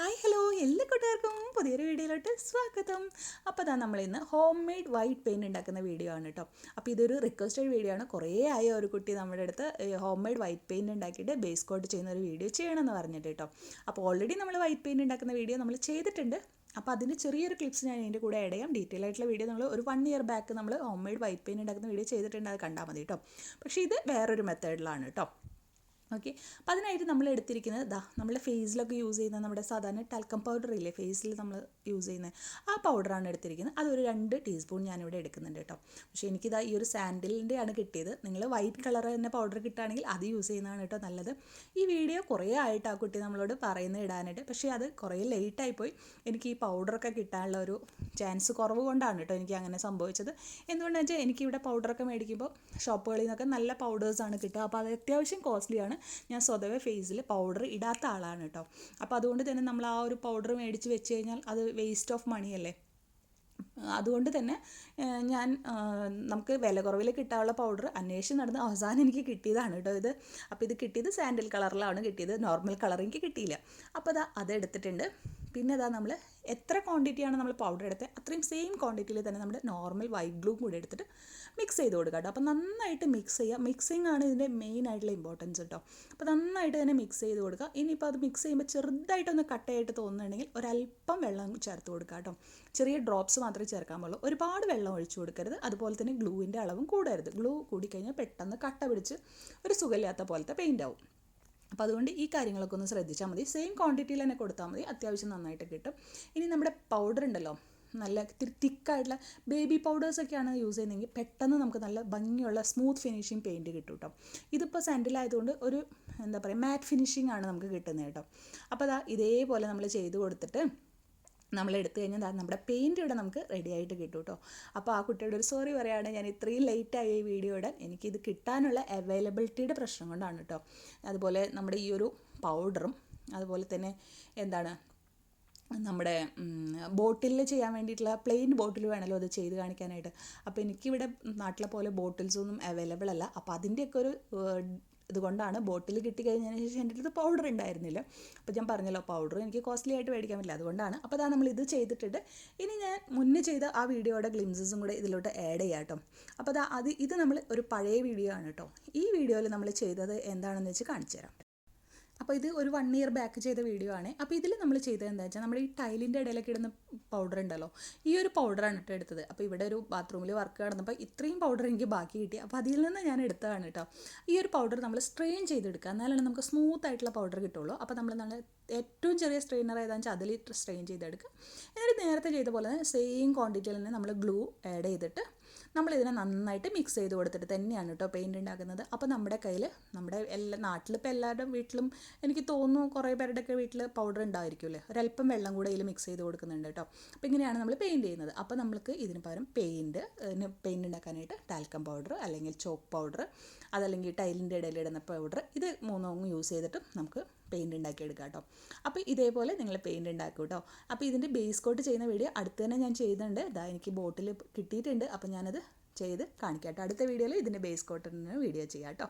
Hi hello എല്ലാ കൂട്ടുകാർക്കും പുതിയൊരു വീഡിയോയിലോട്ട് സ്വാഗതം. അപ്പോൾ അതാ നമ്മളിന്ന് ഹോം മെയ്ഡ് വൈറ്റ് പെയിൻറ് ഉണ്ടാക്കുന്ന വീഡിയോ ആണ് കേട്ടോ. അപ്പോൾ ഇതൊരു റിക്വസ്റ്റഡ് വീഡിയോ ആണ്. കുറേ ആയ ഒരു കുട്ടി നമ്മുടെ അടുത്ത് ഹോം മെയ്ഡ് വൈറ്റ് പെയിൻറ് ഉണ്ടാക്കിയിട്ട് ബേസ് കോട്ട് ചെയ്യുന്ന ഒരു വീഡിയോ ചെയ്യണമെന്ന് പറഞ്ഞിട്ട് കേട്ടോ. അപ്പോൾ ഓൾറെഡി നമ്മൾ വൈറ്റ് പെയിൻറ് ഉണ്ടാക്കുന്ന വീഡിയോ നമ്മൾ ചെയ്തിട്ടുണ്ട്. അപ്പോൾ അതിൻ്റെ ചെറിയൊരു ക്ലിപ്സ് ഞാൻ ഇതിൻ്റെ കൂടെ ആഡ് ചെയ്യാം. ഡീറ്റെയിൽ ആയിട്ടുള്ള വീഡിയോ നമ്മൾ ഒരു 1 ഇയർ ബാക്ക് നമ്മൾ ഹോം മെയ്ഡ് വൈറ്റ് പെയിൻറ് ഉണ്ടാക്കുന്ന വീഡിയോ ചെയ്തിട്ടുണ്ട്, അത് കണ്ടാൽ മതി കേട്ടോ. പക്ഷേ ഇത് വേറൊരു മെത്തേഡിലാണ് കേട്ടോ. ഓക്കെ, അപ്പോൾ അതിനായിട്ട് നമ്മൾ എടുത്തിരിക്കുന്നത് നമ്മുടെ ഫേസിലൊക്കെ യൂസ് ചെയ്യുന്ന നമ്മുടെ സാധാരണ ടാൽക്കം പൗഡർ ഇല്ലേ, ഫേസിൽ നമ്മൾ യൂസ് ചെയ്യുന്നത് ആ പൗഡറാണ് എടുത്തിരിക്കുന്നത്. അതൊരു 2 ടീസ്പൂൺ ഞാനിവിടെ എടുക്കുന്നുണ്ട് കേട്ടോ. പക്ഷേ എനിക്കിതാ ഈ ഒരു സാൻഡിലിൻ്റെ ആണ് കിട്ടിയത്. നിങ്ങൾ വൈറ്റ് കളർ തന്നെ പൗഡർ കിട്ടുകയാണെങ്കിൽ അത് യൂസ് ചെയ്യുന്നതാണ് കേട്ടോ നല്ലത്. ഈ വീഡിയോ കുറേ ആയിട്ട് ആ കുട്ടി നമ്മളോട് പറയുന്നത് ഇടാനായിട്ട്, പക്ഷേ അത് കുറേ ലേറ്റായിപ്പോയി. എനിക്ക് ഈ പൗഡറൊക്കെ കിട്ടാനുള്ള ഒരു ചാൻസ് കുറവ് കൊണ്ടാണ് കേട്ടോ എനിക്ക് അങ്ങനെ സംഭവിച്ചത്. എന്തുകൊണ്ടെന്ന് വെച്ചാൽ എനിക്കിവിടെ പൗഡറൊക്കെ മേടിക്കുമ്പോൾ ഷോപ്പുകളിൽ നിന്നൊക്കെ നല്ല പൗഡേഴ്സാണ് കിട്ടുക. അപ്പോൾ അത് അത്യാവശ്യം കോസ്റ്റ്ലിയാണ്. ഞാൻ സ്വതവേ ഫേസിൽ പൗഡർ ഇടാത്ത ആളാണ് കേട്ടോ. അപ്പോൾ അതുകൊണ്ട് തന്നെ നമ്മൾ ആ ഒരു പൗഡർ മേടിച്ച് വെച്ച് കഴിഞ്ഞാൽ അത് വേസ്റ്റ് ഓഫ് മണിയല്ലേ. അതുകൊണ്ട് തന്നെ നമുക്ക് വില കുറവിൽ കിട്ടാനുള്ള പൗഡർ അന്വേഷിച്ച് നടന്ന് അവസാനം എനിക്ക് കിട്ടിയതാണ് കേട്ടോ ഇത്. അപ്പോൾ ഇത് കിട്ടിയത് സാൻഡിൽ കളറിലാണ് കിട്ടിയത്, നോർമൽ കളർ എനിക്ക് കിട്ടിയില്ല. അപ്പോൾ അതെടുത്തിട്ടുണ്ട്. പിന്നെ നമ്മൾ എത്ര ക്വാണ്ടിറ്റിയാണ് നമ്മൾ പൗഡർ എടുത്തത് അത്രയും സെയിം ക്വാണ്ടിറ്റിയിൽ തന്നെ നമ്മുടെ നോർമൽ വൈറ്റ് ഗ്ലൂ കൂടി എടുത്തിട്ട് മിക്സ് ചെയ്ത് കൊടുക്കുക കേട്ടോ. അപ്പോൾ നന്നായിട്ട് മിക്സ് ചെയ്യുക. മിക്സിങ് ആണ് ഇതിൻ്റെ മെയിൻ ആയിട്ടുള്ള ഇമ്പോർട്ടൻസ് കേട്ടോ. അപ്പോൾ നന്നായിട്ട് തന്നെ മിക്സ് ചെയ്ത് കൊടുക്കുക. ഇനിയിപ്പോൾ അത് മിക്സ് ചെയ്യുമ്പോൾ ചെറുതായിട്ടൊന്ന് കട്ടയായിട്ട് തോന്നുന്നുണ്ടെങ്കിൽ ഒരല്പം വെള്ളം ചേർത്ത് കൊടുക്കുക കേട്ടോ. ചെറിയ ഡ്രോപ്സ് മാത്രമേ ചേർക്കാൻ പാടുള്ളൂ, ഒരുപാട് വെള്ളം ഒഴിച്ചു കൊടുക്കരുത്. അതുപോലെ തന്നെ ഗ്ലൂവിൻ്റെ അളവും കൂടരുത്. ഗ്ലൂ കൂടിക്കഴിഞ്ഞാൽ പെട്ടെന്ന് കട്ട പിടിച്ച് ഒരു സുഖമില്ലാത്ത പോലത്തെ പെയിൻ്റ് ആവും. അപ്പോൾ അതുകൊണ്ട് ഈ കാര്യങ്ങളൊക്കെ ഒന്ന് ശ്രദ്ധിച്ചാൽ മതി. സെയിം ക്വാണ്ടിറ്റിയിൽ തന്നെ കൊടുത്താൽ മതി, അത്യാവശ്യം നന്നായിട്ട് കിട്ടും. ഇനി നമ്മുടെ പൗഡർ ഉണ്ടല്ലോ, നല്ല തിക്കായിട്ടുള്ള ബേബി പൗഡേഴ്സൊക്കെയാണ് യൂസ് ചെയ്യുന്നതെങ്കിൽ പെട്ടെന്ന് നമുക്ക് നല്ല ഭംഗിയുള്ള സ്മൂത്ത് ഫിനിഷിങ് പെയിൻറ്റ് കിട്ടും കേട്ടോ. ഇതിപ്പോൾ സാൻഡിലായതുകൊണ്ട് ഒരു എന്താ പറയുക മാറ്റ് ഫിനിഷിംഗ് ആണ് നമുക്ക് കിട്ടുന്നത് കേട്ടോ. അപ്പോൾ ഇതേപോലെ നമ്മൾ ചെയ്ത് കൊടുത്തിട്ട് നമ്മൾ എടുത്തു കഴിഞ്ഞാൽ നമ്മുടെ പെയിൻറ്റ് ഇവിടെ നമുക്ക് റെഡി ആയിട്ട് കിട്ടും കേട്ടോ. അപ്പോൾ ആ കുട്ടിയോട് ഒരു സോറി പറയുകയാണ്, ഞാൻ ഇത്രയും ലേറ്റായി ഈ വീഡിയോ ഇടാൻ. എനിക്കിത് കിട്ടാനുള്ള അവൈലബിലിറ്റിയുടെ പ്രശ്നം കൊണ്ടാണ് കേട്ടോ. അതുപോലെ നമ്മുടെ ഈ ഒരു പൗഡറും അതുപോലെ തന്നെ നമ്മുടെ ബോട്ടിലിൽ ചെയ്യാൻ വേണ്ടിയിട്ടുള്ള പ്ലെയിൻ ബോട്ടിൽ വേണമല്ലോ അത് ചെയ്ത് കാണിക്കാനായിട്ട്. അപ്പോൾ എനിക്കിവിടെ നാട്ടിലെ പോലെ ബോട്ടിൽസൊന്നും അവൈലബിൾ അല്ല. അപ്പോൾ അതിൻ്റെയൊക്കെ ഒരു ഇതുകൊണ്ടാണ് ബോട്ടിൽ കിട്ടിക്കഴിഞ്ഞതിന് ശേഷം എൻ്റെ അടുത്ത് പൗഡർ ഉണ്ടായിരുന്നില്ല. അപ്പോൾ ഞാൻ പറഞ്ഞല്ലോ പൗഡർ എനിക്ക് കോസ്റ്റ്ലി ആയിട്ട് മേടിക്കാൻ പറ്റില്ല, അതുകൊണ്ടാണ്. അപ്പോൾ നമ്മൾ ഇത് ചെയ്തിട്ടുണ്ട്. ഇനി ഞാൻ മുന്നേ ചെയ്ത ആ വീഡിയോയുടെ ഗ്ലിംസസും കൂടെ ഇതിലോട്ട് ആഡ് ചെയ്യാം കേട്ടോ. അപ്പോൾ ഇത് നമ്മൾ ഒരു പഴയ വീഡിയോ ആണ് കേട്ടോ. ഈ വീഡിയോയിൽ നമ്മൾ ചെയ്തത് എന്താണെന്ന് വെച്ച് കാണിച്ചു തരാം. അപ്പോൾ ഇത് ഒരു 1 ഇയർ ബാക്ക് ചെയ്ത വീഡിയോ ആണ്. അപ്പോൾ ഇതിൽ നമ്മൾ ചെയ്തത് എന്താ വെച്ചാൽ നമ്മുടെ ഈ ടൈലിൻ്റെ ഇടയിലൊക്കെ ഇടുന്ന പൗഡർ ഉണ്ടല്ലോ, ഈ ഒരു പൗഡറാണ് കേട്ടോ എടുത്തത്. അപ്പോൾ ഇവിടെ ഒരു ബാത്റൂമിൽ വർക്ക് നടന്നപ്പോൾ ഇത്രയും പൗഡർ എനിക്ക് ബാക്കി കിട്ടി. അപ്പോൾ അതിൽ നിന്ന് ഞാൻ എടുത്തതാണ് കേട്ടോ. ഈ ഒരു പൗഡർ നമ്മൾ സ്ട്രെയിൻ ചെയ്തെടുക്കുക, എന്നാലാണ് നമുക്ക് സ്മൂത്ത് ആയിട്ടുള്ള പൗഡർ കിട്ടുള്ളൂ. അപ്പോൾ നമ്മൾ നല്ല ഏറ്റവും ചെറിയ സ്ട്രെയിനർ ഏതാണെന്ന് വെച്ചാൽ അതിൽ സ്ട്രെയിൻ ചെയ്തെടുക്കുക. എന്നിട്ട് നേരത്തെ ചെയ്ത പോലെ തന്നെ സെയിം ക്വാണ്ടിറ്റിയിൽ തന്നെ നമ്മൾ ഗ്ലൂ ആഡ് ചെയ്തിട്ട് നമ്മളിതിനെ നന്നായിട്ട് മിക്സ് ചെയ്ത് കൊടുത്തിട്ട് തന്നെയാണ് കേട്ടോ പെയിൻറ് ഉണ്ടാക്കുന്നത്. അപ്പോൾ നമ്മുടെ കയ്യിൽ നമ്മുടെ നാട്ടിലിപ്പോൾ എല്ലാവരുടെയും വീട്ടിലും എനിക്ക് തോന്നുന്നു കുറേ പേരുടെയൊക്കെ വീട്ടിൽ പൗഡർ ഉണ്ടായിരിക്കുമല്ലേ, ഒരല്പം വെള്ളം കൂടെ ഇതിൽ മിക്സ് ചെയ്ത് കൊടുക്കുന്നുണ്ട് കേട്ടോ. അപ്പോൾ ഇങ്ങനെയാണ് നമ്മൾ പെയിൻറ് ചെയ്യുന്നത്. അപ്പോൾ നമ്മൾക്ക് ഇതിന് പകരം പെയിൻറ് ഉണ്ടാക്കാനായിട്ട് ടാൽക്കം പൗഡർ അല്ലെങ്കിൽ ചോക്ക് പൗഡർ, അതല്ലെങ്കിൽ ടൈലിൻ്റെ ഇടയിലിടുന്ന പൗഡർ, ഇത് മൂന്നും യൂസ് ചെയ്തിട്ട് നമുക്ക് പെയിൻറ് ഉണ്ടാക്കിയെടുക്കാം കേട്ടോ. അപ്പോൾ ഇതേപോലെ നിങ്ങൾ പെയിൻറ് ഉണ്ടാക്കും കേട്ടോ. അപ്പോൾ ഇതിൻ്റെ ബേസ് കോട്ട് ചെയ്യുന്ന വീഡിയോ അടുത്ത് തന്നെ ഞാൻ ചെയ്യുന്നുണ്ട്. എനിക്ക് ബോട്ടിൽ കിട്ടിയിട്ടുണ്ട്. അപ്പോൾ ഞാനത് ചെയ്ത് കാണിക്കാം കേട്ടോ. അടുത്ത വീഡിയോയിൽ ഇതിൻ്റെ ബേസ് കോട്ടിന് വീഡിയോ ചെയ്യാം കേട്ടോ.